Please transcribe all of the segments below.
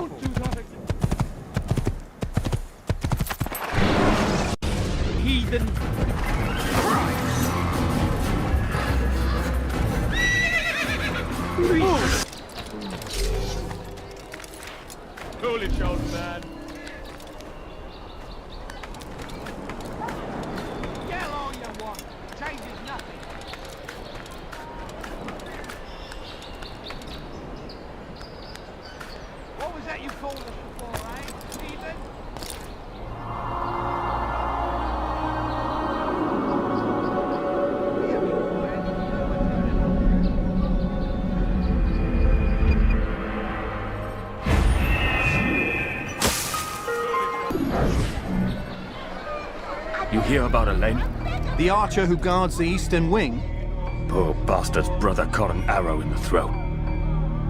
careful. Heathen. Foolish old man. Yell all you want. Changes nothing. What was that you called us before, eh, Stephen? You hear about Elaine? The archer who guards the eastern wing? Poor bastard's brother caught an arrow in the throat.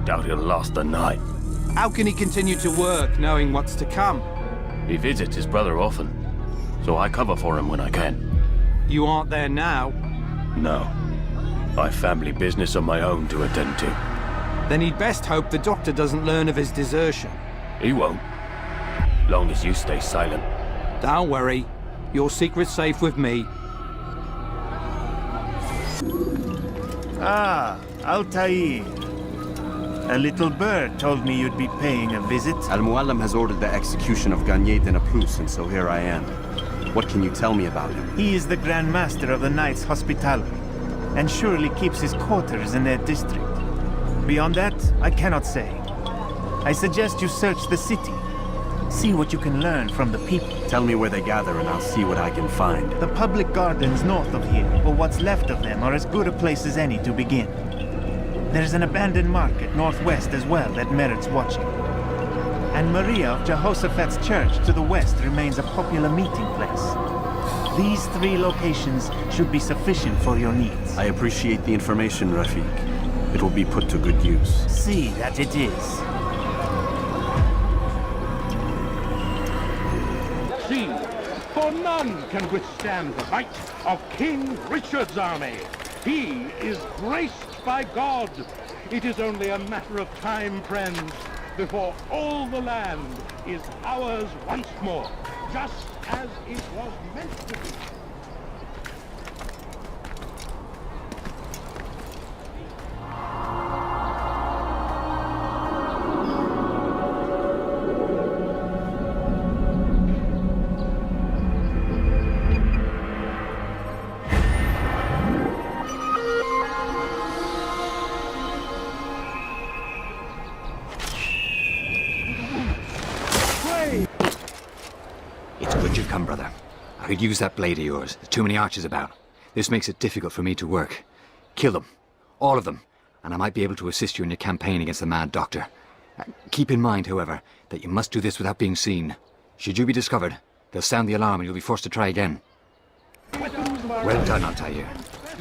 Doubt he'll last the night. How can he continue to work, knowing what's to come? He visits his brother often, so I cover for him when I can. You aren't there now? No. I've family business of my own to attend to. Then he'd best hope the doctor doesn't learn of his desertion. He won't. Long as you stay silent. Don't worry. Your secret's safe with me. Ah, Altair. A little bird told me you'd be paying a visit. Al-Muallim has ordered the execution of Garnier de Naplouse, and so here I am. What can you tell me about him? He is the Grand Master of the Knights Hospitaller, and surely keeps his quarters in their district. Beyond that, I cannot say. I suggest you search the city. See what you can learn from the people. Tell me where they gather and I'll see what I can find. The public gardens north of here, or what's left of them, are as good a place as any to begin. There's an abandoned market northwest as well that merits watching. And Maria of Jehoshaphat's church to the west remains a popular meeting place. These three locations should be sufficient for your needs. I appreciate the information, Rafiq. It will be put to good use. See that it is. See, for none can withstand the might of King Richard's army. He is graced by God. It is only a matter of time, friends, before all the land is ours once more, just as it was meant to be. It's good you've come, brother. I could use that blade of yours. There's too many archers about. This makes it difficult for me to work. Kill them. All of them. And I might be able to assist you in your campaign against the Mad Doctor. Keep in mind, however, that you must do this without being seen. Should you be discovered, they'll sound the alarm and you'll be forced to try again. Well done, Altair.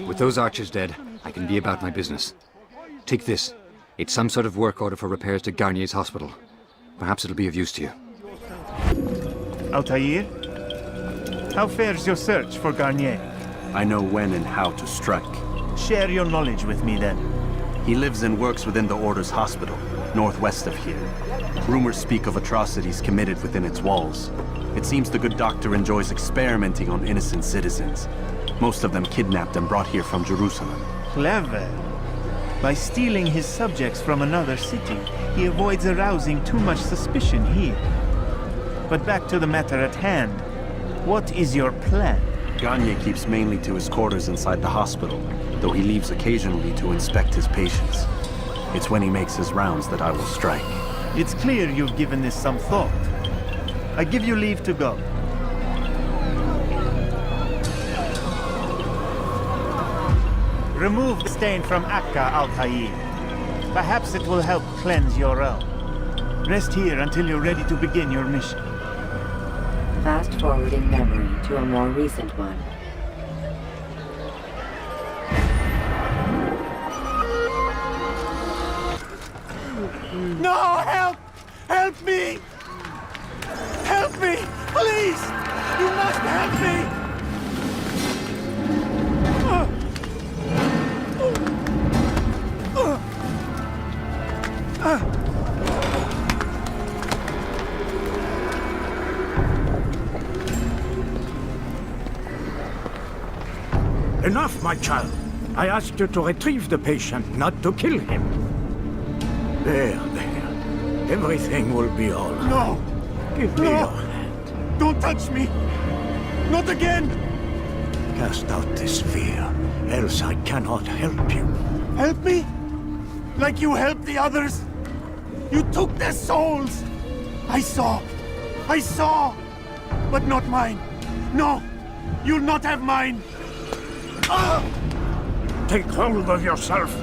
With those archers dead, I can be about my business. Take this. It's some sort of work order for repairs to Garnier's hospital. Perhaps it'll be of use to you. Altair? How fares your search for Garnier? I know when and how to strike. Share your knowledge with me then. He lives and works within the Order's hospital, northwest of here. Rumors speak of atrocities committed within its walls. It seems the good doctor enjoys experimenting on innocent citizens. Most of them kidnapped and brought here from Jerusalem. Clever. By stealing his subjects from another city, he avoids arousing too much suspicion here. But back to the matter at hand. What is your plan? Garnier keeps mainly to his quarters inside the hospital, though he leaves occasionally to inspect his patients. It's when he makes his rounds that I will strike. It's clear you've given this some thought. I give you leave to go. Remove the stain from Akka, Altair. Perhaps it will help cleanse your realm. Rest here until you're ready to begin your mission. Fast-forwarding memory to a more recent one. No! Help! Help me! Help me! Please! You must help me! Enough, my child. I asked you to retrieve the patient, not to kill him. There. Everything will be all right. No! Give me your hand. Don't touch me! Not again! Cast out this fear, else I cannot help you. Help me? Like you helped the others? You took their souls! I saw! But not mine! No! You'll not have mine! Ah! Take hold of yourself.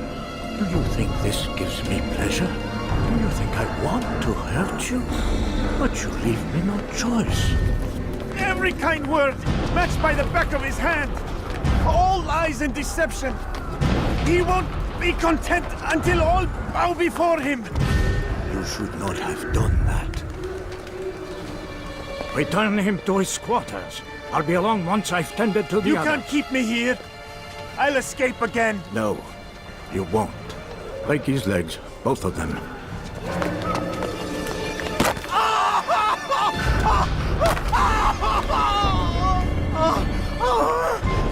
Do you think this gives me pleasure? Do you think I want to hurt you? But you leave me no choice. Every kind word matched by the back of his hand. All lies and deception. He won't be content until all bow before him. You should not have done that. Return him to his quarters. I'll be along once I've tended to the You others. can't keep me here. I'll escape again. No, you won't. Break his legs, both of them.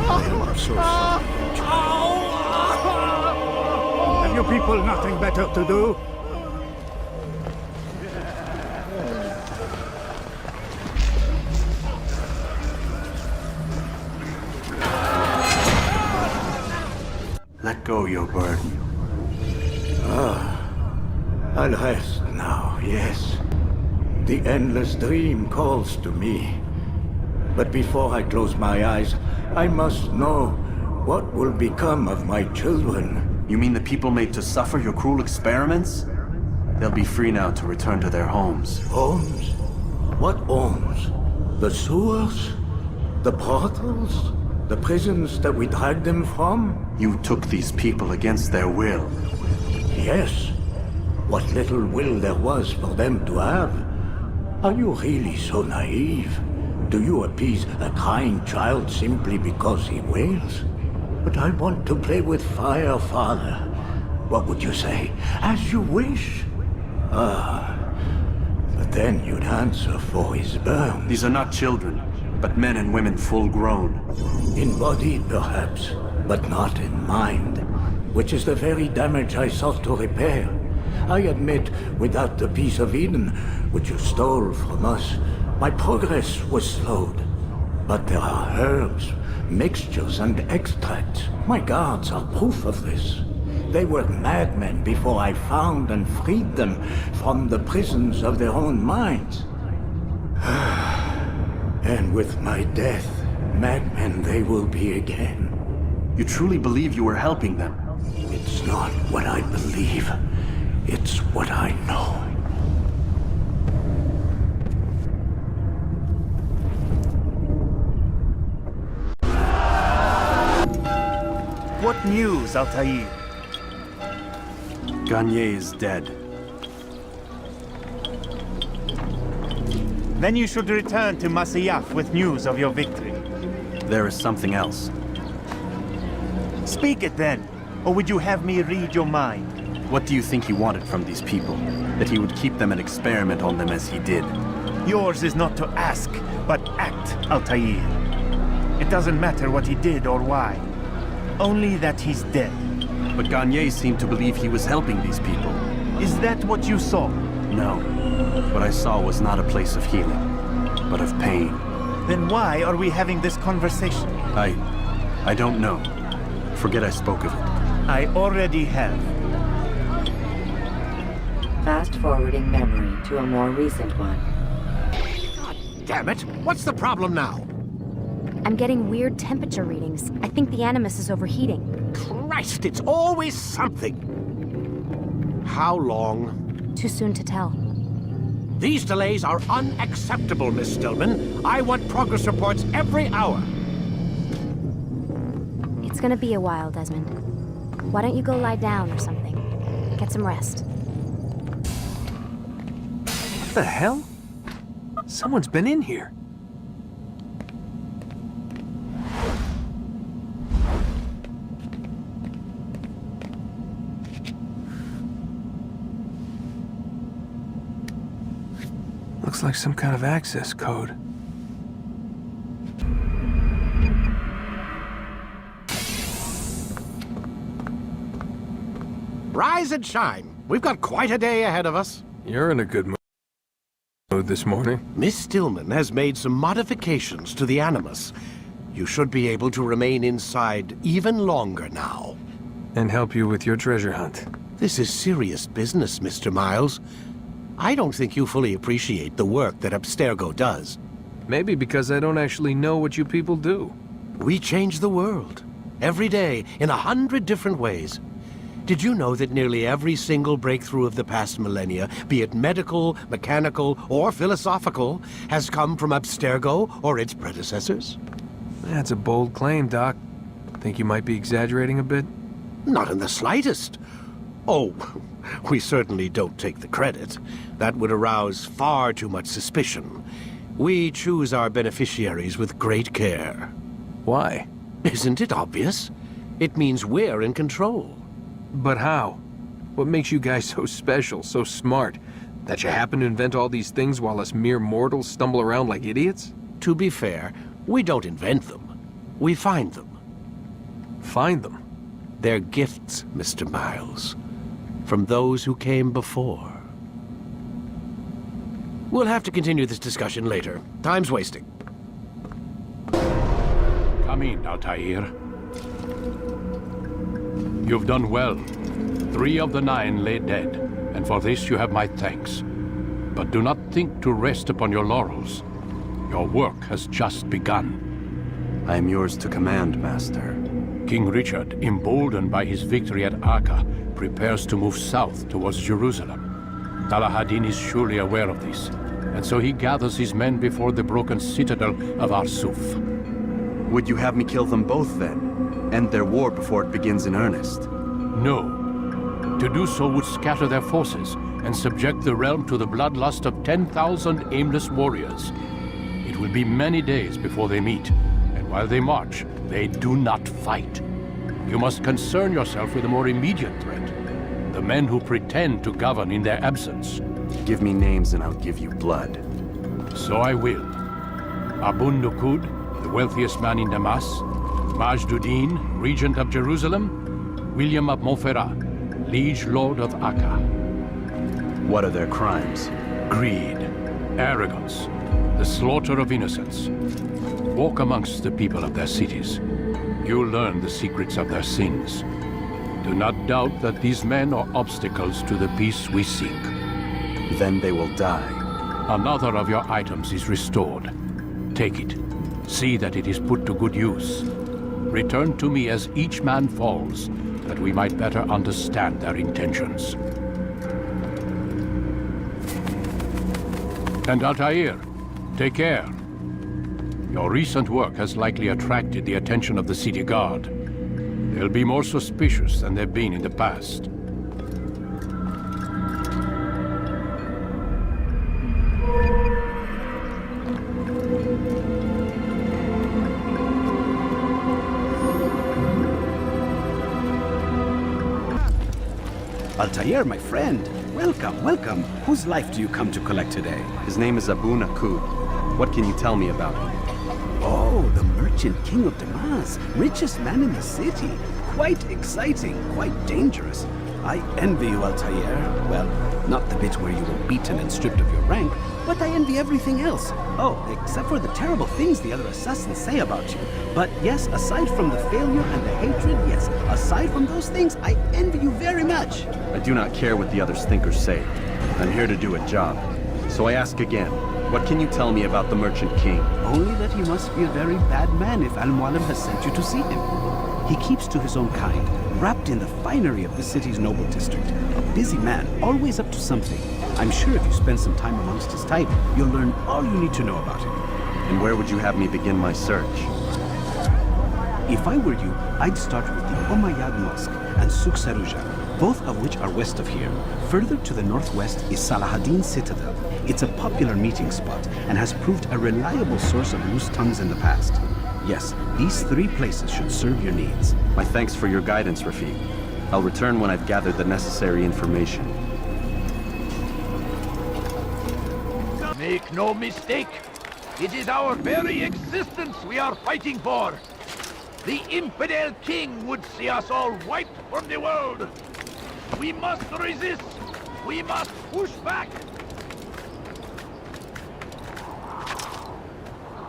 I'm so sorry. Have you people nothing better to do? Let go your burden. I'll rest now, yes. The endless dream calls to me. But before I close my eyes, I must know what will become of my children. You mean the people made to suffer your cruel experiments? They'll be free now to return to their homes. Homes? What homes? The sewers? The brothels? The prisons that we dragged them from? You took these people against their will. Yes. What little will there was for them to have. Are you really so naive? Do you appease a crying child simply because he wails? But I want to play with fire, Father. What would you say? As you wish. But then you'd answer for his burn. These are not children, but men and women full grown. In body, perhaps, but not in mind. Which is the very damage I sought to repair. I admit, without the piece of Eden, which you stole from us, my progress was slowed. But there are herbs, mixtures, and extracts. My guards are proof of this. They were madmen before I found and freed them from the prisons of their own minds. And with my death, madmen they will be again. You truly believe you were helping them? It's not what I believe. It's what I know. What news, Altair? Gagne is dead. Then you should return to Masyaf with news of your victory. There is something else. Speak it then, or would you have me read your mind? What do you think he wanted from these people? That he would keep them and experiment on them as he did? Yours is not to ask, but act, Altair. It doesn't matter what he did or why. Only that he's dead. But Gagne seemed to believe he was helping these people. Is that what you saw? No. What I saw was not a place of healing, but of pain. Then why are we having this conversation? I don't know. Forget I spoke of it. I already have. Fast-forwarding memory to a more recent one. Damn it! What's the problem now? I'm getting weird temperature readings. I think the Animus is overheating. Christ, it's always something! How long? Too soon to tell. These delays are unacceptable, Miss Stillman. I want progress reports every hour. It's gonna be a while, Desmond. Why don't you go lie down or something? Get some rest. What the hell? Someone's been in here. Looks like some kind of access code. Rise and shine. We've got quite a day ahead of us. You're in a good mood this morning. Miss Stillman has made some modifications to the Animus. You should be able to remain inside even longer now. And help you with your treasure hunt. This is serious business, Mr. Miles. I don't think you fully appreciate the work that Abstergo does. Maybe because I don't actually know what you people do. We change the world. Every day, in 100 different ways. Did you know that nearly every single breakthrough of the past millennia, be it medical, mechanical, or philosophical, has come from Abstergo or its predecessors? That's a bold claim, Doc. Think you might be exaggerating a bit? Not in the slightest. Oh, we certainly don't take the credit. That would arouse far too much suspicion. We choose our beneficiaries with great care. Why? Isn't it obvious? It means we're in control. But how? What makes you guys so special, so smart? That you happen to invent all these things while us mere mortals stumble around like idiots? To be fair, we don't invent them. We find them. Find them? They're gifts, Mr. Miles. From those who came before. We'll have to continue this discussion later. Time's wasting. Come in, Altair. You've done well. 3 of the 9 lay dead, and for this you have my thanks. But do not think to rest upon your laurels. Your work has just begun. I am yours to command, Master. King Richard, emboldened by his victory at Acre, prepares to move south towards Jerusalem. Talahadin is surely aware of this, and so he gathers his men before the broken citadel of Arsuf. Would you have me kill them both, then? End their war before it begins in earnest? No. To do so would scatter their forces and subject the realm to the bloodlust of 10,000 aimless warriors. It will be many days before they meet, and while they march, they do not fight. You must concern yourself with a more immediate threat. The men who pretend to govern in their absence. Give me names and I'll give you blood. So I will. Abun Nukud, the wealthiest man in Damas. Majduddin, regent of Jerusalem. William of Montferrat, liege lord of Acre. What are their crimes? Greed, arrogance, the slaughter of innocents. Walk amongst the people of their cities. You'll learn the secrets of their sins. Do not doubt that these men are obstacles to the peace we seek. Then they will die. Another of your items is restored. Take it. See that it is put to good use. Return to me as each man falls, that we might better understand their intentions. And Altair, take care. Your recent work has likely attracted the attention of the city guard. They'll be more suspicious than they've been in the past. Altair, my friend. Welcome, welcome. Whose life do you come to collect today? His name is Abu Nakud. What can you tell me about him? Oh, the merchant king of Damas. Richest man in the city. Quite exciting, quite dangerous. I envy you, Altair. Well, not the bit where you were beaten and stripped of your rank, but I envy everything else. Oh, except for the terrible things the other assassins say about you. But yes, aside from the failure and the hatred, yes, aside from those things, I envy you very much. I do not care what the others think or say. I'm here to do a job. So I ask again, what can you tell me about the Merchant King? Only that he must be a very bad man if Al-Mualim has sent you to see him. He keeps to his own kind, wrapped in the finery of the city's noble district. A busy man, always up to something. I'm sure if you spend some time amongst his type, you'll learn all you need to know about him. And where would you have me begin my search? If I were you, I'd start with the Umayyad Mosque and Souk Saruja, both of which are west of here. Further to the northwest is Salahadin Citadel. It's a popular meeting spot and has proved a reliable source of loose tongues in the past. Yes, these 3 places should serve your needs. My thanks for your guidance, Rafiq. I'll return when I've gathered the necessary information. Make no mistake. It is our very existence we are fighting for. The infidel king would see us all wiped from the world. We must resist! We must push back!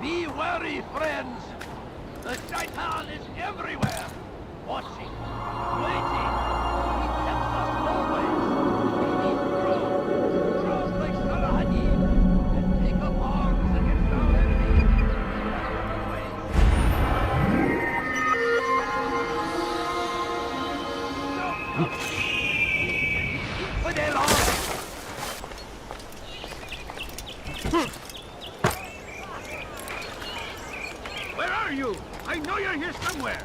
Be wary, friends! The Shaitan is everywhere! Watching, waiting! He tempts us always! We need drones like Salah Hadid, and take up arms against our enemies! Infidel arms! Where are you? I know you're here somewhere!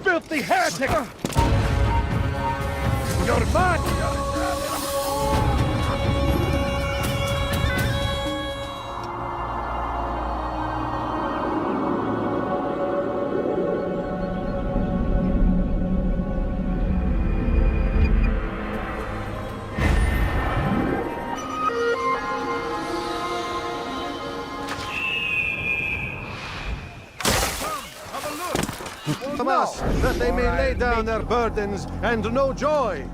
Filthy heretic! You're mad! Us, that they may lay down their burdens and know joy.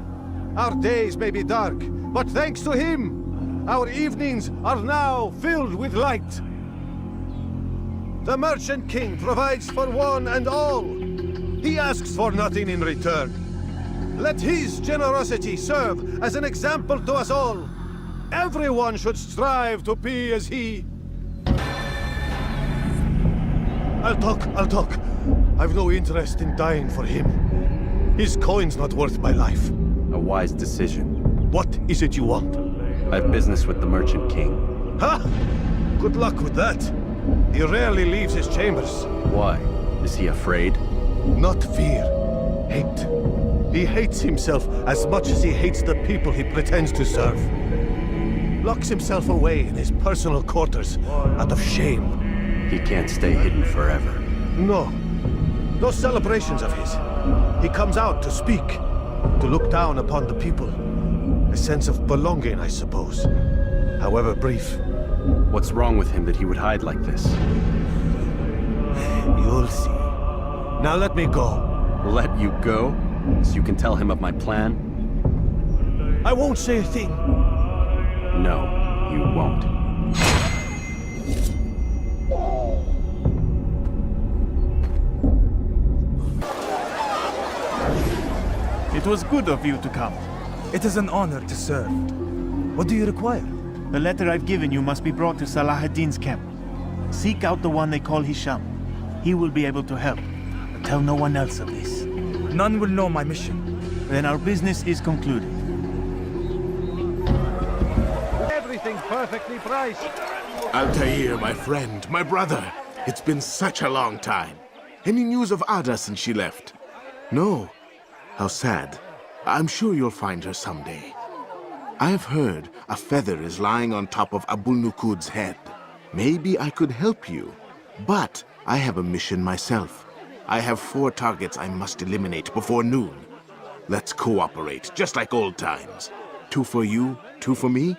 Our days may be dark, but thanks to him, our evenings are now filled with light. The Merchant King provides for one and all. He asks for nothing in return. Let his generosity serve as an example to us all. Everyone should strive to be as he. I'll talk. I've no interest in dying for him. His coin's not worth my life. A wise decision. What is it you want? I have business with the Merchant King. Ha! Good luck with that. He rarely leaves his chambers. Why? Is he afraid? Not fear. Hate. He hates himself as much as he hates the people he pretends to serve. Locks himself away in his personal quarters out of shame. He can't stay hidden forever. No. Those celebrations of his. He comes out to speak, to look down upon the people. A sense of belonging, I suppose. However brief. What's wrong with him that he would hide like this? You'll see. Now let me go. Let you go? So you can tell him of my plan? I won't say a thing. No, you won't. was good of you to come. It is an honor to serve. What do you require? The letter I've given you must be brought to Salah ad-Din's camp. Seek out the one they call Hisham. He will be able to help. But tell no one else of this. None will know my mission. Then our business is concluded. Everything perfectly priced. Altair, my friend, my brother. It's been such a long time. Any news of Ada since she left? No. How sad. I'm sure you'll find her someday. I've heard a feather is lying on top of Abul Nukud's head. Maybe I could help you. But I have a mission myself. I have 4 targets I must eliminate before noon. Let's cooperate, just like old times. 2 for you, 2 for me.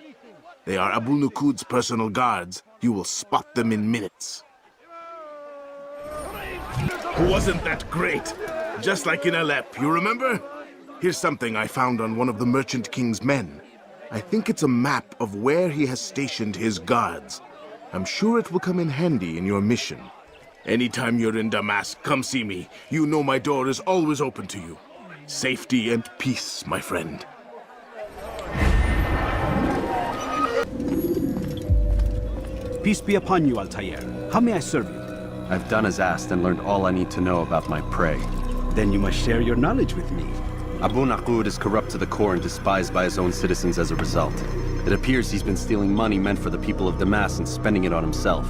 They are Abul Nukud's personal guards. You will spot them in minutes. Wasn't that great? Just like in Alep, you remember? Here's something I found on one of the Merchant King's men. I think it's a map of where he has stationed his guards. I'm sure it will come in handy in your mission. Anytime you're in Damascus, come see me. You know my door is always open to you. Safety and peace, my friend. Peace be upon you, Altair. How may I serve you? I've done as asked and learned all I need to know about my prey. Then you must share your knowledge with me. Abu Naqud is corrupt to the core and despised by his own citizens as a result. It appears he's been stealing money meant for the people of Damascus and spending it on himself.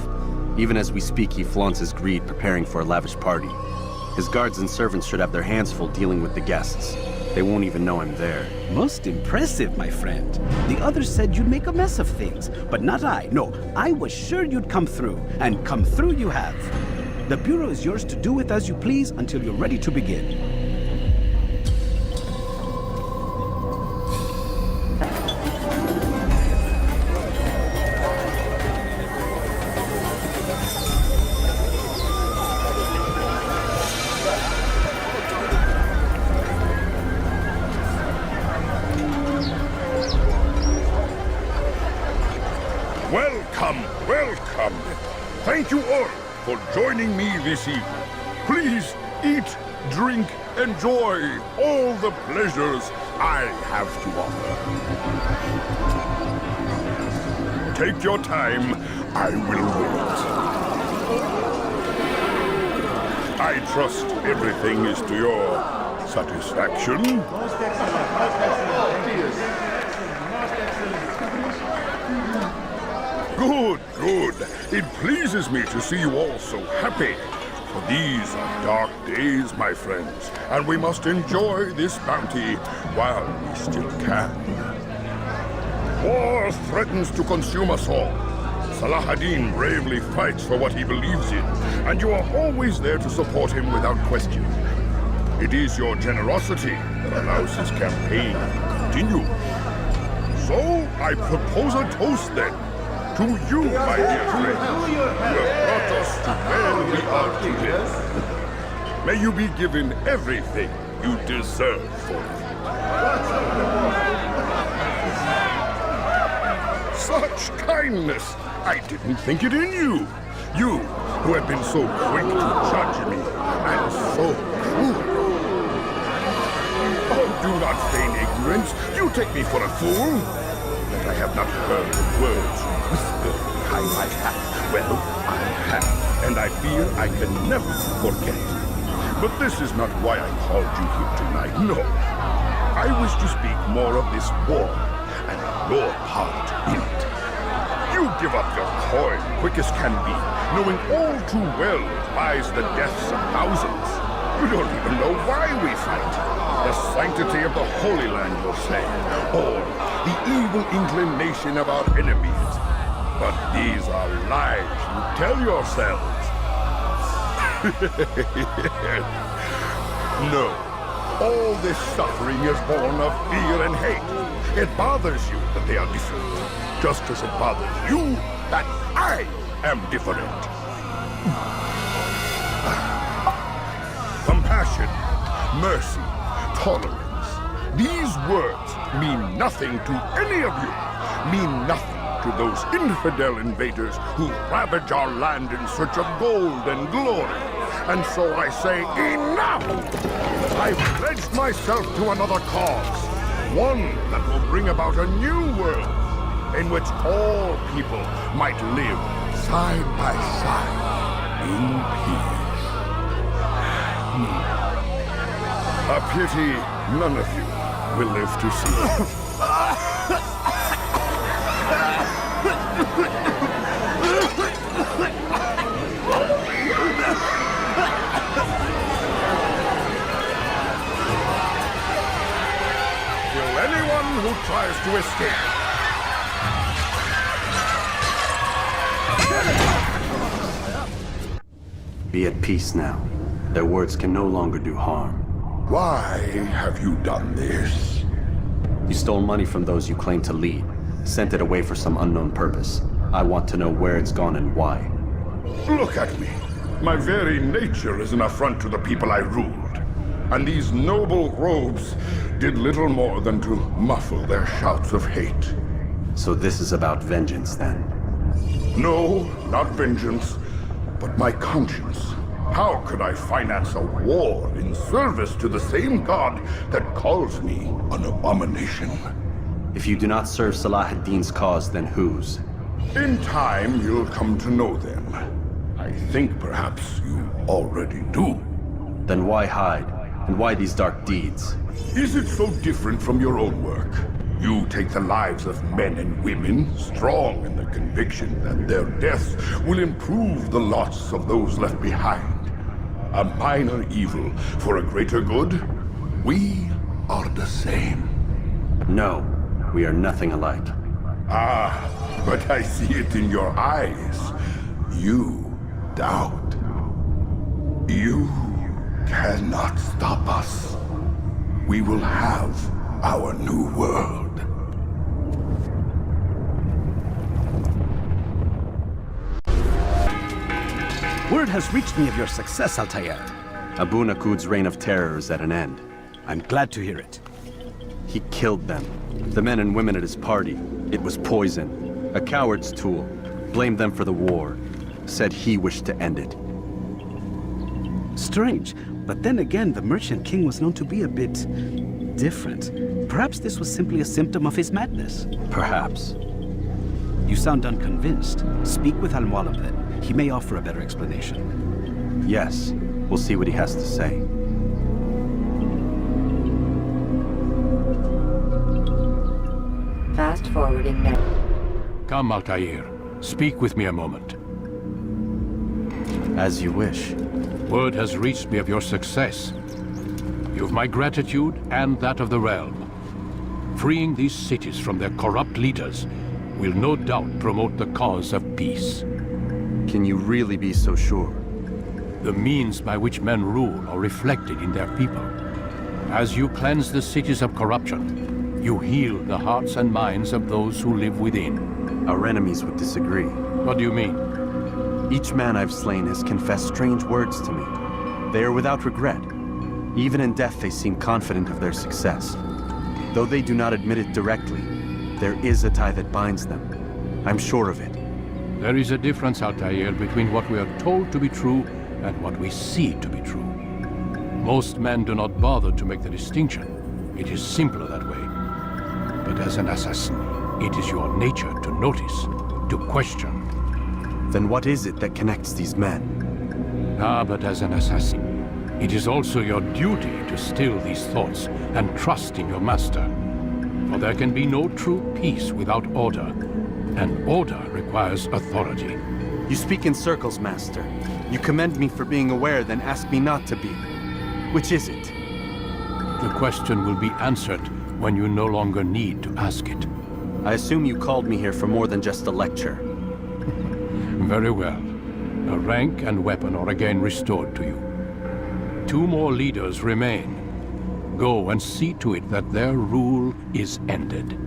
Even as we speak, he flaunts his greed, preparing for a lavish party. His guards and servants should have their hands full dealing with the guests. They won't even know I'm there. Most impressive, my friend. The others said you'd make a mess of things, but not I. No, I was sure you'd come through, and come through you have. The Bureau is yours to do with as you please until you're ready to begin. Welcome, welcome. Thank you all for joining me this evening. Please eat, drink, enjoy all the pleasures I have to offer. Take your time, I will wait. I trust everything is to your satisfaction. Good, good. It pleases me to see you all so happy. For these are dark days, my friends, and we must enjoy this bounty while we still can. War threatens to consume us all. Salah ad-Din bravely fights for what he believes in, and you are always there to support him without question. It is your generosity that allows his campaign to continue. So, I propose a toast then. To you, my dear friend, you have brought us to where we are today. May you be given everything you deserve for it. Such kindness! I didn't think it in you. You, who have been so quick to judge me, and so cruel. Oh, do not feign ignorance. You take me for a fool. That I have not heard the words whispered behind my hat. Well, I have, and I fear I can never forget. But this is not why I called you here tonight, no. I wish to speak more of this war, and your part in it. You give up your coin quick as can be, knowing all too well it buys the deaths of thousands. You don't even know why we fight. The sanctity of the Holy Land, you'll say, or the evil inclination of our enemies. But these are lies you tell yourselves. No, all this suffering is born of fear and hate. It bothers you that they are different, just as it bothers you that I am different. Compassion, mercy, tolerance. These words mean nothing to any of you, mean nothing to those infidel invaders who ravage our land in search of gold and glory. And so I say, enough! I've pledged myself to another cause. One that will bring about a new world in which all people might live side by side in peace. A pity none of you will live to see it. Kill anyone who tries to escape. Be at peace now. Their words can no longer do harm. Why have you done this? You stole money from those you claim to lead, sent it away for some unknown purpose. I want to know where it's gone and why. Look at me. My very nature is an affront to the people I ruled. And these noble robes did little more than to muffle their shouts of hate. So this is about vengeance, then? No, not vengeance, but my conscience. How could I finance a war in service to the same god that calls me an abomination? If you do not serve Salah ad-Din's cause, then whose? In time, you'll come to know them. I think perhaps you already do. Then why hide? And why these dark deeds? Is it so different from your own work? You take the lives of men and women, strong in the conviction that their deaths will improve the lots of those left behind. A minor evil for a greater good? We are the same. No, we are nothing alike. Ah, but I see it in your eyes. You doubt. You cannot stop us. We will have our new world. Word has reached me of your success, Altair. Abu Nakud's reign of terror is at an end. I'm glad to hear it. He killed them. The men and women at his party. It was poison. A coward's tool. Blamed them for the war. Said he wished to end it. Strange, but then again, the Merchant King was known to be a bit different. Perhaps this was simply a symptom of his madness. Perhaps. You sound unconvinced. Speak with Al-Mualim then. He may offer a better explanation. Yes. We'll see what he has to say. Fast forwarding now. Come, Altair. Speak with me a moment. As you wish. Word has reached me of your success. You've my gratitude and that of the realm. Freeing these cities from their corrupt leaders will no doubt promote the cause of peace. Can you really be so sure? The means by which men rule are reflected in their people. As you cleanse the cities of corruption, you heal the hearts and minds of those who live within. Our enemies would disagree. What do you mean? Each man I've slain has confessed strange words to me. They are without regret. Even in death they seem confident of their success. Though they do not admit it directly, there is a tie that binds them. I'm sure of it. There is a difference, Altair, between what we are told to be true and what we see to be true. Most men do not bother to make the distinction. It is simpler that way. But as an assassin, it is your nature to notice, to question. Then what is it that connects these men? Ah, but as an assassin, it is also your duty to still these thoughts and trust in your master. For there can be no true peace without order, and order requires authority. You speak in circles, Master. You commend me for being aware, then ask me not to be. Which is it? The question will be answered when you no longer need to ask it. I assume you called me here for more than just a lecture. Very well. A rank and weapon are again restored to you. 2 more leaders remain. Go and see to it that their rule is ended.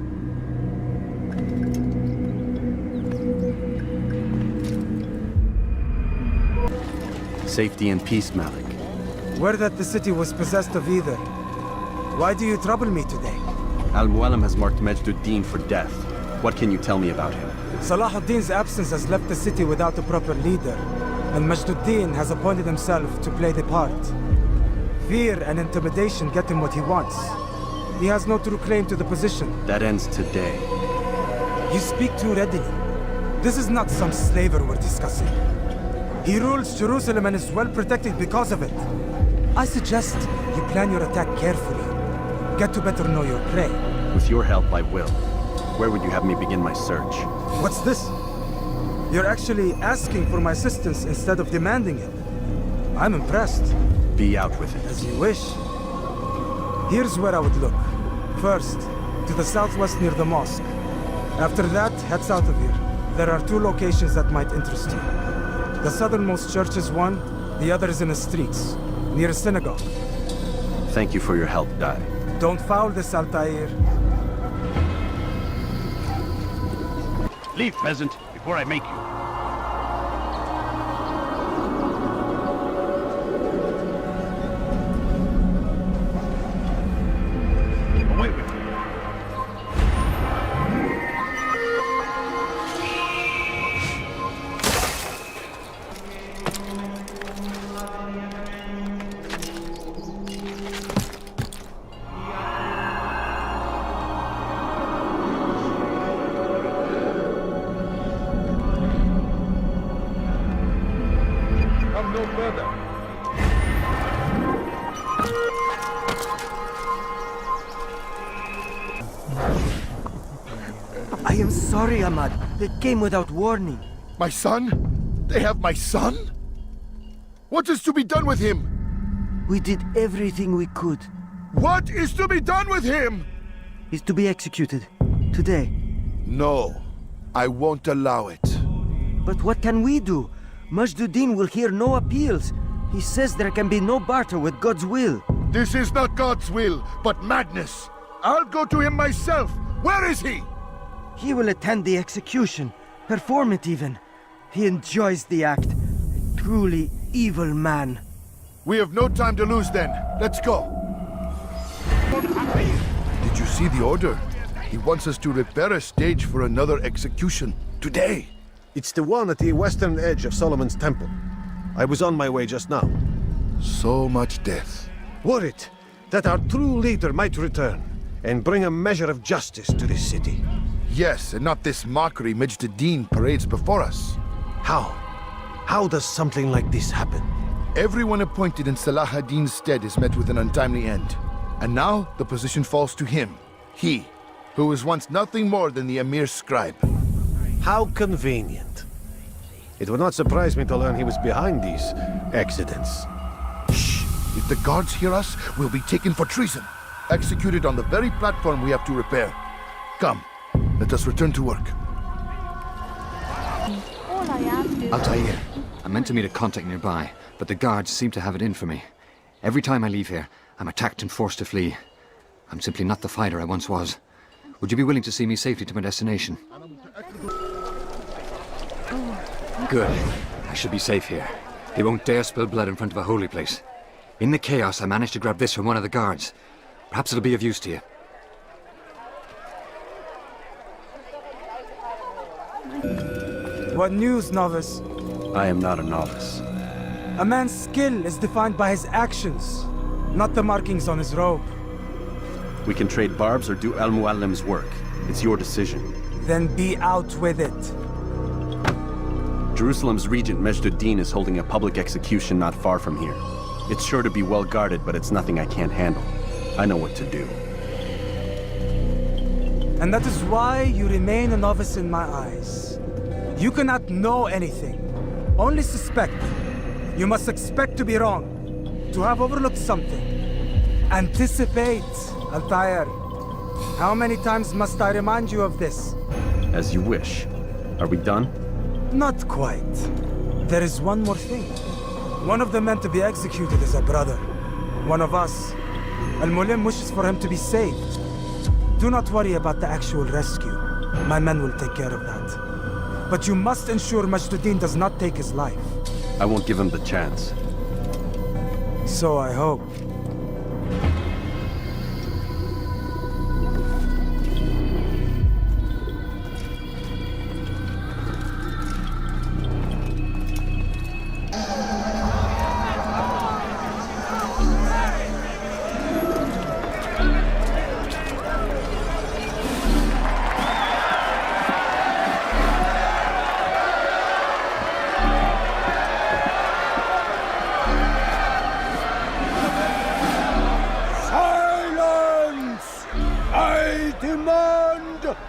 Safety and peace, Malik. Word that the city was possessed of either. Why do you trouble me today? Al-Mualim has marked Majduddin for death. What can you tell me about him? Salah ad-Din's absence has left the city without a proper leader, and Majduddin has appointed himself to play the part. Fear and intimidation get him what he wants. He has no true claim to the position. That ends today. You speak too readily. This is not some slaver we're discussing. He rules Jerusalem and is well protected because of it. I suggest you plan your attack carefully. Get to better know your prey. With your help, I will. Where would you have me begin my search? What's this? You're actually asking for my assistance instead of demanding it. I'm impressed. Be out with it. As you wish. Here's where I would look. First, to the southwest near the mosque. After that, head south of here. There are 2 locations that might interest you. The southernmost church is one, the other is in the streets, near a synagogue. Thank you for your help, Dai. Don't foul this, Altair. Leave, peasant, before I make you. Away with you. Come no further. I am sorry, Ahmad. They came without warning. My son? They have my son? What is to be done with him? We did everything we could. What is to be done with him? He's to be executed. Today. No. I won't allow it. But what can we do? Majduddin will hear no appeals. He says there can be no barter with God's will. This is not God's will, but madness. I'll go to him myself. Where is he? He will attend the execution. Perform it even. He enjoys the act. A truly evil man. We have no time to lose then. Let's go. Did you see the order? He wants us to repair a stage for another execution. Today. It's the one at the western edge of Solomon's temple. I was on my way just now. So much death. Worried that our true leader might return and bring a measure of justice to this city. Yes, and not this mockery Majduddin parades before us. How? How does something like this happen? Everyone appointed in Salah ad-Din's stead is met with an untimely end. And now the position falls to him. He, who was once nothing more than the Emir's scribe. How convenient. It would not surprise me to learn he was behind these accidents. Shh! If the guards hear us, we'll be taken for treason. Executed on the very platform we have to repair. Come, let us return to work. Altair, I meant to meet a contact nearby, but the guards seem to have it in for me. Every time I leave here, I'm attacked and forced to flee. I'm simply not the fighter I once was. Would you be willing to see me safely to my destination? Good. I should be safe here. They won't dare spill blood in front of a holy place. In the chaos, I managed to grab this from one of the guards. Perhaps it'll be of use to you. What news, novice? I am not a novice. A man's skill is defined by his actions, not the markings on his robe. We can trade barbs or do Al-Muallim's work. It's your decision. Then be out with it. Jerusalem's regent Majduddin is holding a public execution not far from here. It's sure to be well guarded, but it's nothing I can't handle. I know what to do. And that is why you remain a novice in my eyes. You cannot know anything, only suspect. You must expect to be wrong, to have overlooked something. Anticipate, Altair. How many times must I remind you of this? As you wish. Are we done? Not quite. There is one more thing. One of the men to be executed is a brother. One of us. Al-Mulim wishes for him to be saved. Do not worry about the actual rescue. My men will take care of that. But you must ensure Majduddin does not take his life. I won't give him the chance. So I hope.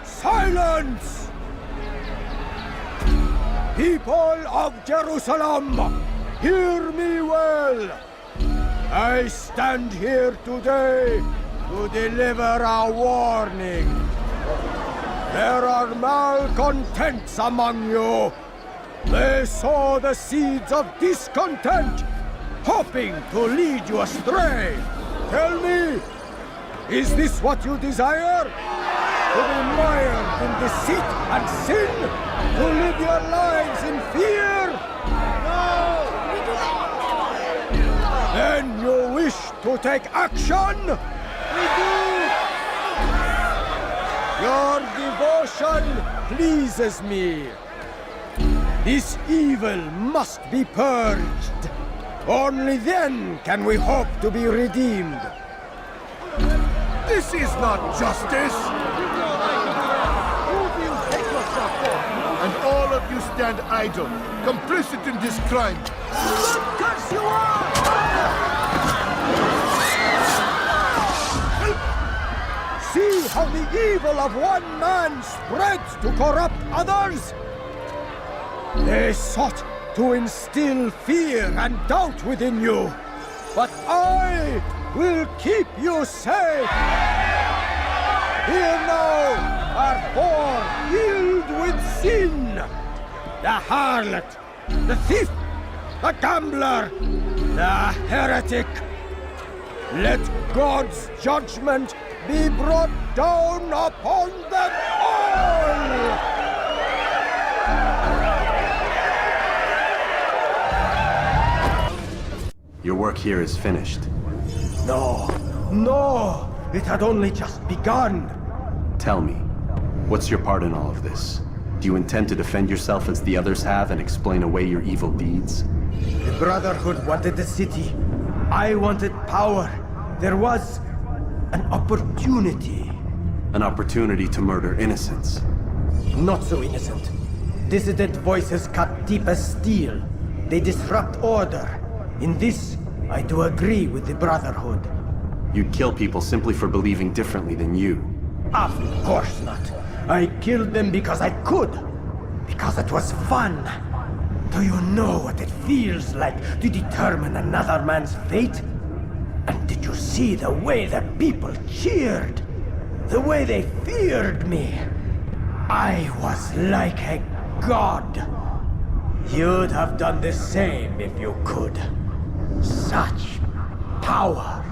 silence! People of Jerusalem, hear me well. I stand here today to deliver a warning. There are malcontents among you. They sow the seeds of discontent, hoping to lead you astray. Tell me, is this what you desire? To be mired in deceit and sin? To live your lives in fear? No! We do not! Then you wish to take action? We do! Your devotion pleases me. This evil must be purged. Only then can we hope to be redeemed. This is not justice! And all of you stand idle, complicit in this crime. Curse you are! See how the evil of one man spreads to corrupt others? They sought to instill fear and doubt within you, but I will keep you safe. Here now are four filled with sin. The harlot, the thief, the gambler, the heretic. Let God's judgment be brought down upon them all! Your work here is finished. No, no! It had only just begun. Tell me, what's your part in all of this? Do you intend to defend yourself as the others have and explain away your evil deeds? The Brotherhood wanted the city. I wanted power. There was an opportunity. An opportunity to murder innocents. Not so innocent. Dissident voices cut deep as steel. They disrupt order. In this, I do agree with the Brotherhood. You'd kill people simply for believing differently than you. Of course not. I killed them because I could. Because it was fun. Do you know what it feels like to determine another man's fate? And did you see the way the people cheered? The way they feared me? I was like a god. You'd have done the same if you could. Such power.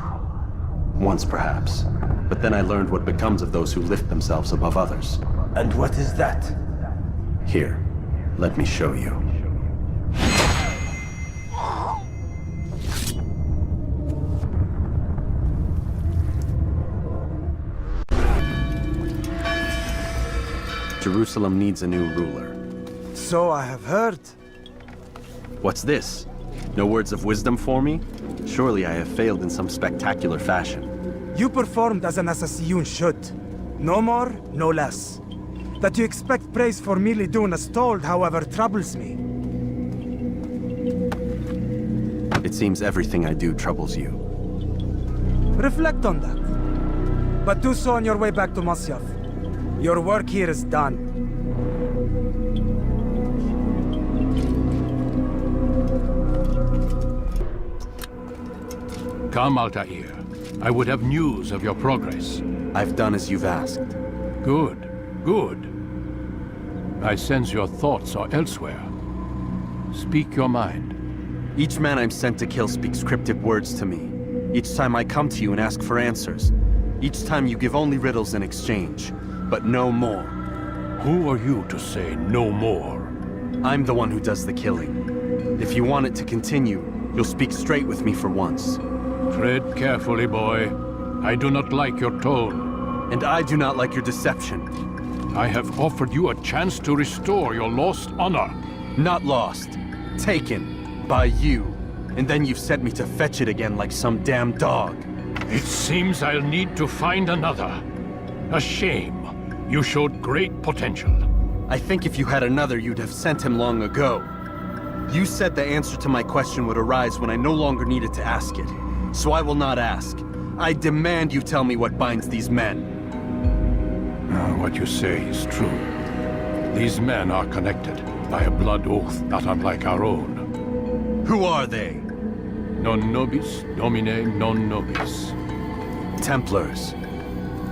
Once, perhaps. But then I learned what becomes of those who lift themselves above others. And what is that? Here, let me show you. Jerusalem needs a new ruler. So I have heard. What's this? No words of wisdom for me? Surely I have failed in some spectacular fashion. You performed as an assassin should. No more, no less. That you expect praise for merely doing as told, however, troubles me. It seems everything I do troubles you. Reflect on that. But do so on your way back to Masyaf. Your work here is done. Come, Altair. I would have news of your progress. I've done as you've asked. Good, good. I sense your thoughts are elsewhere. Speak your mind. Each man I'm sent to kill speaks cryptic words to me. Each time I come to you and ask for answers. Each time you give only riddles in exchange, but no more. Who are you to say no more? I'm the one who does the killing. If you want it to continue, you'll speak straight with me for once. Tread carefully, boy. I do not like your tone. And I do not like your deception. I have offered you a chance to restore your lost honor. Not lost. Taken. By you. And then you've sent me to fetch it again like some damn dog. It seems I'll need to find another. A shame. You showed great potential. I think if you had another, you'd have sent him long ago. You said the answer to my question would arise when I no longer needed to ask it. So I will not ask. I demand you tell me what binds these men. What you say is true. These men are connected by a blood oath not unlike our own. Who are they? Non nobis, domine non nobis. Templars.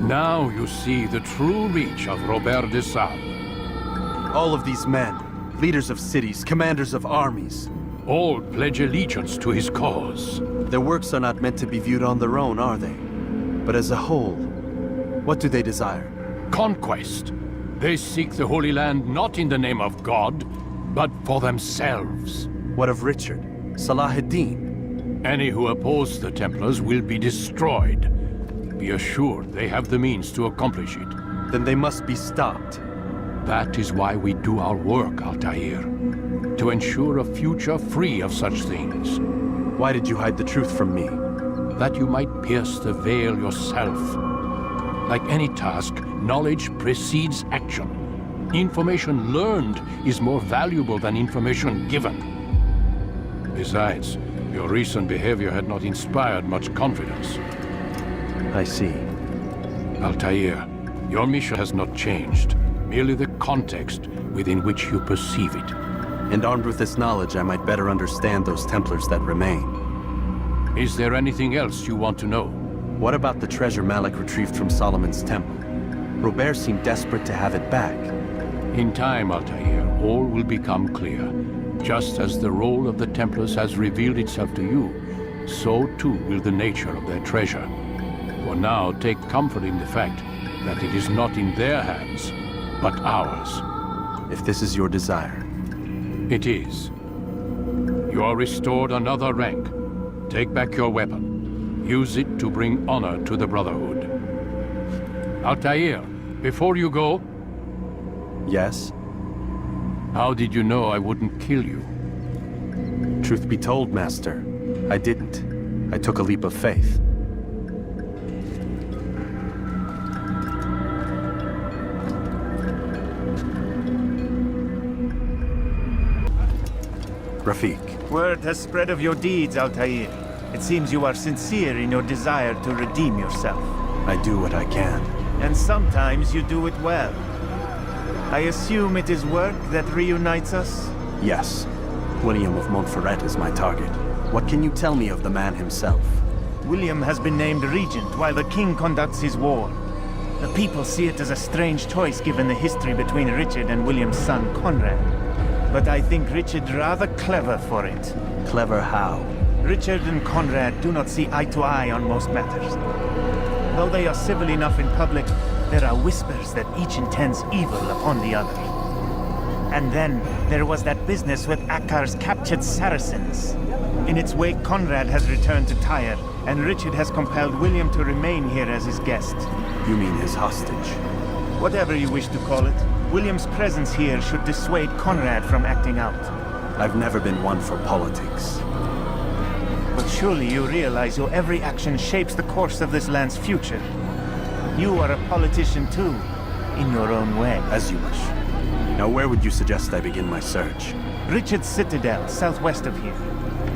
Now you see the true reach of Robert de Sable. All of these men, leaders of cities, commanders of armies. All pledge allegiance to his cause. Their works are not meant to be viewed on their own, are they? But as a whole, what do they desire? Conquest. They seek the Holy Land not in the name of God, but for themselves. What of Richard? Salahuddin? Any who oppose the Templars will be destroyed. Be assured they have the means to accomplish it. Then they must be stopped. That is why we do our work, Altair. To ensure a future free of such things. Why did you hide the truth from me? That you might pierce the veil yourself. Like any task, knowledge precedes action. Information learned is more valuable than information given. Besides, your recent behavior had not inspired much confidence. I see. Altair, your mission has not changed. Merely the context within which you perceive it. And armed with this knowledge, I might better understand those Templars that remain. Is there anything else you want to know? What about the treasure Malik retrieved from Solomon's temple? Robert seemed desperate to have it back. In time, Altair, all will become clear. Just as the role of the Templars has revealed itself to you, so too will the nature of their treasure. For now, take comfort in the fact that it is not in their hands, but ours. If this is your desire. It is. You are restored another rank. Take back your weapon. Use it to bring honor to the Brotherhood. Altair, before you go... Yes? How did you know I wouldn't kill you? Truth be told, Master, I didn't. I took a leap of faith. Rafiq. Word has spread of your deeds, Altair. It seems you are sincere in your desire to redeem yourself. I do what I can. And sometimes you do it well. I assume it is work that reunites us? Yes. William of Montferrat is my target. What can you tell me of the man himself? William has been named regent while the king conducts his war. The people see it as a strange choice given the history between Richard and William's son, Conrad. But I think Richard rather clever for it. Clever how? Richard and Conrad do not see eye to eye on most matters. Though they are civil enough in public, there are whispers that each intends evil upon the other. And then there was that business with Akkar's captured Saracens. In its wake, Conrad has returned to Tyre, and Richard has compelled William to remain here as his guest. You mean his hostage? Whatever you wish to call it, William's presence here should dissuade Conrad from acting out. I've never been one for politics. But surely you realize your every action shapes the course of this land's future. You are a politician too, in your own way. As you wish. Now where would you suggest I begin my search? Richard's Citadel, southwest of here.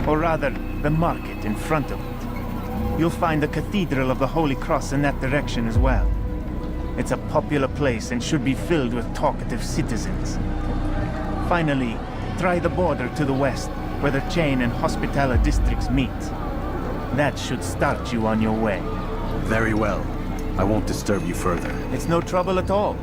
Or rather, the market in front of it. You'll find the Cathedral of the Holy Cross in that direction as well. It's a popular place and should be filled with talkative citizens. Finally, try the border to the west, where the Chain and Hospitaller districts meet. That should start you on your way. Very well. I won't disturb you further. It's no trouble at all.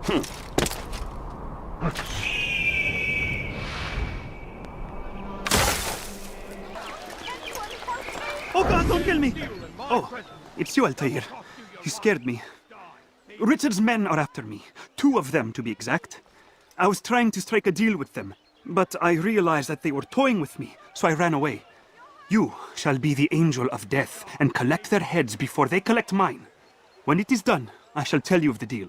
Oh God, don't kill me! Oh, it's you, Altair. You scared me. Richard's men are after me. 2 of them, to be exact. I was trying to strike a deal with them, but I realized that they were toying with me, so I ran away. You shall be the angel of death and collect their heads before they collect mine. When it is done, I shall tell you of the deal.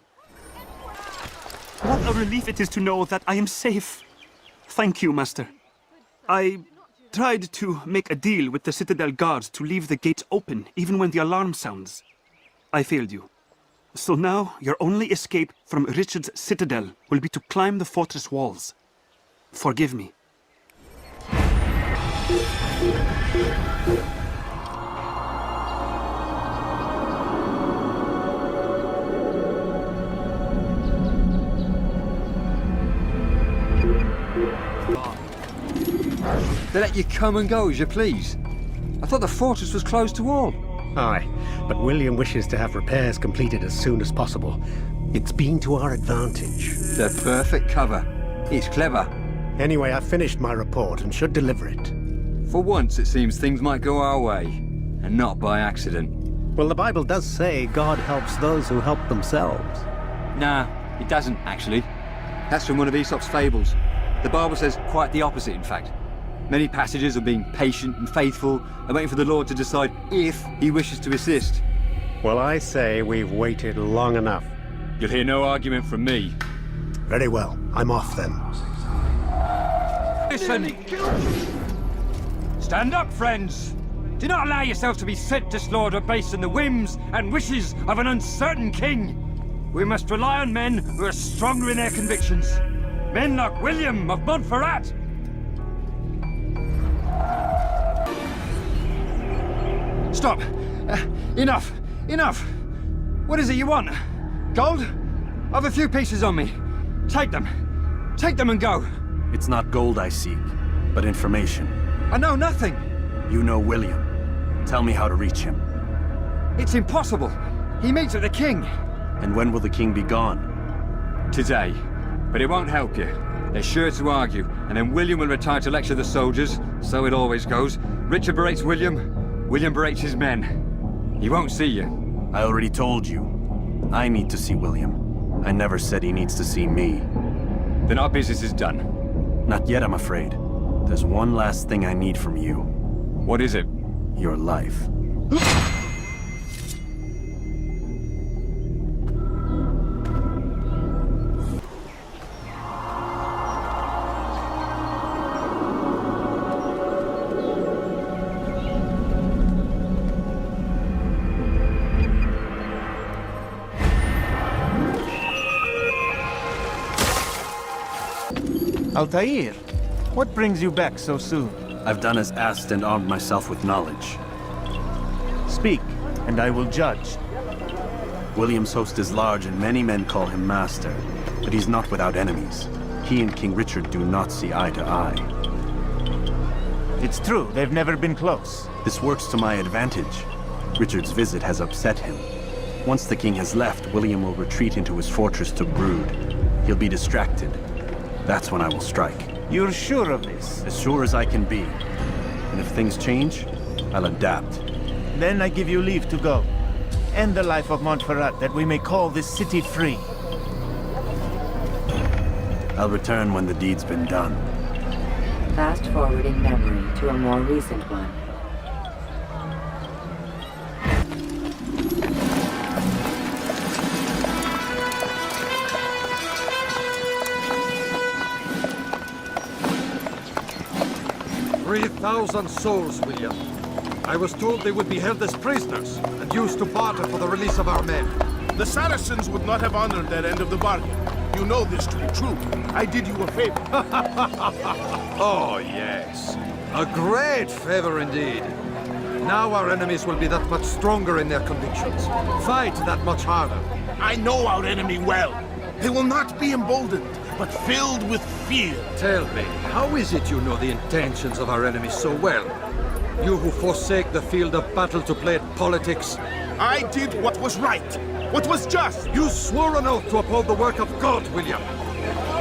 What a relief it is to know that I am safe. Thank you, Master. I tried to make a deal with the Citadel guards to leave the gates open even when the alarm sounds. I failed you. So now your only escape from Richard's Citadel will be to climb the fortress walls. Forgive me. They let you come and go as you please. I thought the fortress was closed to all. Aye, but William wishes to have repairs completed as soon as possible. It's been to our advantage. The perfect cover. It's clever. Anyway, I've finished my report and should deliver it. For once, it seems things might go our way, and not by accident. Well, the Bible does say God helps those who help themselves. Nah, it doesn't, actually. That's from one of Aesop's fables. The Bible says quite the opposite, in fact. Many passages of being patient and faithful and waiting for the Lord to decide if he wishes to assist. Well, I say we've waited long enough. You'll hear no argument from me. Very well. I'm off then. Listen! Stand up, friends! Do not allow yourself to be sent to slaughter based on the whims and wishes of an uncertain king. We must rely on men who are stronger in their convictions. Men like William of Montferrat. Stop! Enough! Enough! What is it you want? Gold? I've a few pieces on me. Take them. Take them and go. It's not gold I seek, but information. I know nothing. You know William. Tell me how to reach him. It's impossible. He meets with the king. And when will the king be gone? Today. But it won't help you. They're sure to argue, and then William will retire to lecture the soldiers. So it always goes. Richard berates William. William berates his men. He won't see you. I already told you. I need to see William. I never said he needs to see me. Then our business is done. Not yet, I'm afraid. There's one last thing I need from you. What is it? Your life. Altair, what brings you back so soon? I've done as asked and armed myself with knowledge. Speak, and I will judge. William's host is large and many men call him master, but he's not without enemies. He and King Richard do not see eye to eye. It's true, they've never been close. This works to my advantage. Richard's visit has upset him. Once the king has left, William will retreat into his fortress to brood. He'll be distracted. That's when I will strike. You're sure of this? As sure as I can be. And if things change, I'll adapt. Then I give you leave to go. End the life of Montferrat, that we may call this city free. I'll return when the deed's been done. Fast-forwarding memory to a more recent one. "3,000 souls, William. I was told they would be held as prisoners and used to barter for the release of our men. The Saracens would not have honored their end of the bargain. You know this to be true. I did you a favor. Oh, yes. A great favor indeed. Now our enemies will be that much stronger in their convictions. Fight that much harder. I know our enemy well. They will not be emboldened, but filled with fear. Tell me, how is it you know the intentions of our enemies so well? You who forsake the field of battle to play at politics. I did what was right. what was just. You swore an oath to uphold the work of God, William.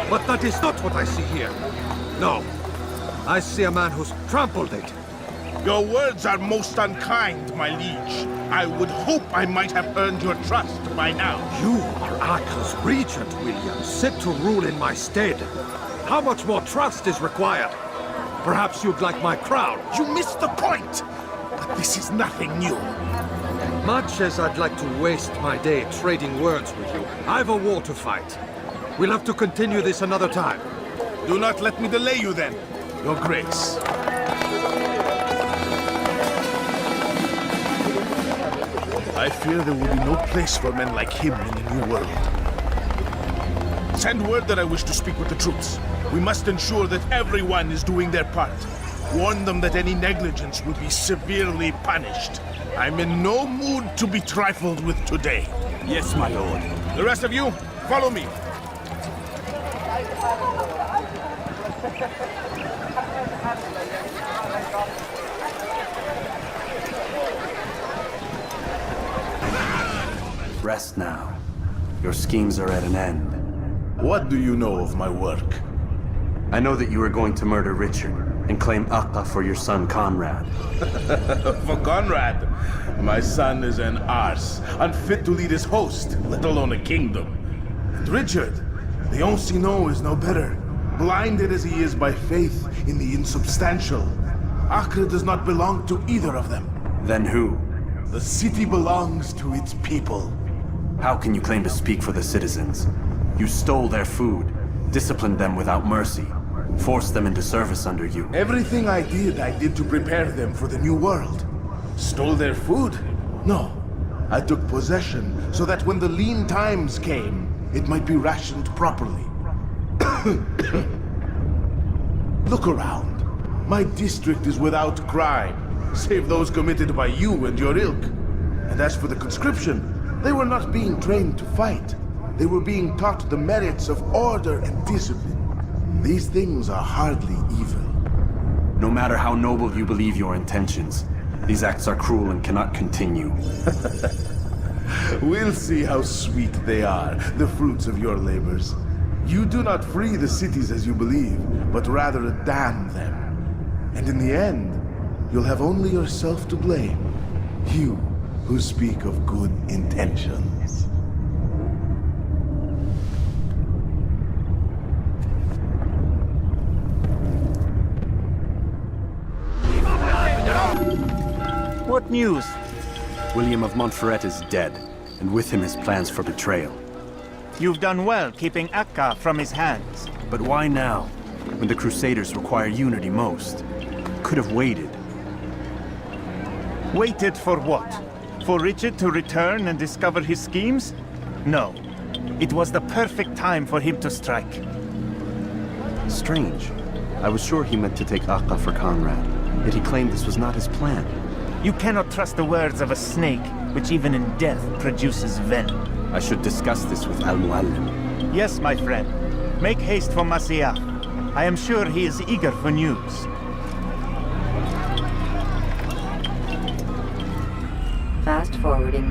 But that is not what I see here. No. I see a man who's trampled it. Your words are most unkind, my liege. I would hope I might have earned your trust by now. You are Acre's regent, William, set to rule in my stead. How much more trust is required? Perhaps you'd like my crown. You missed the point! But this is nothing new. Much as I'd like to waste my day trading words with you, I've a war to fight. We'll have to continue this another time. Do not let me delay you then, Your Grace. I fear there will be no place for men like him in the New World. Send word that I wish to speak with the troops. We must ensure that everyone is doing their part. Warn them that any negligence will be severely punished. I'm in no mood to be trifled with today. Yes, my lord. The rest of you, follow me. Rest now. Your schemes are at an end. What do you know of my work? I know that you are going to murder Richard and claim Akka for your son Conrad. For Conrad? My son is an arse, unfit to lead his host, let alone a kingdom. And Richard, the Ancino is no better. Blinded as he is by faith in the insubstantial. Acre does not belong to either of them. Then who? The city belongs to its people. How can you claim to speak for the citizens? You stole their food, disciplined them without mercy, forced them into service under you. Everything I did to prepare them for the new world. Stole their food? No. I took possession so that when the lean times came, it might be rationed properly. Look around. My district is without crime, save those committed by you and your ilk. And as for the conscription, they were not being trained to fight. They were being taught the merits of order and discipline. These things are hardly evil. No matter how noble you believe your intentions, these acts are cruel and cannot continue. We'll see how sweet they are, the fruits of your labors. You do not free the cities as you believe, but rather damn them. And in the end, you'll have only yourself to blame. You who speak of good intentions. What news? William of Montferrat is dead, and with him his plans for betrayal. You've done well keeping Akka from his hands. But why now, when the Crusaders require unity most? Could have waited. Waited for what? For Richard to return and discover his schemes? No. It was the perfect time for him to strike. Strange. I was sure he meant to take Akka for Conrad, yet he claimed this was not his plan. You cannot trust the words of a snake, which even in death produces venom. I should discuss this with Al-Muallim. Yes, my friend. Make haste for Masyaf. I am sure he is eager for news. Fast forwarding.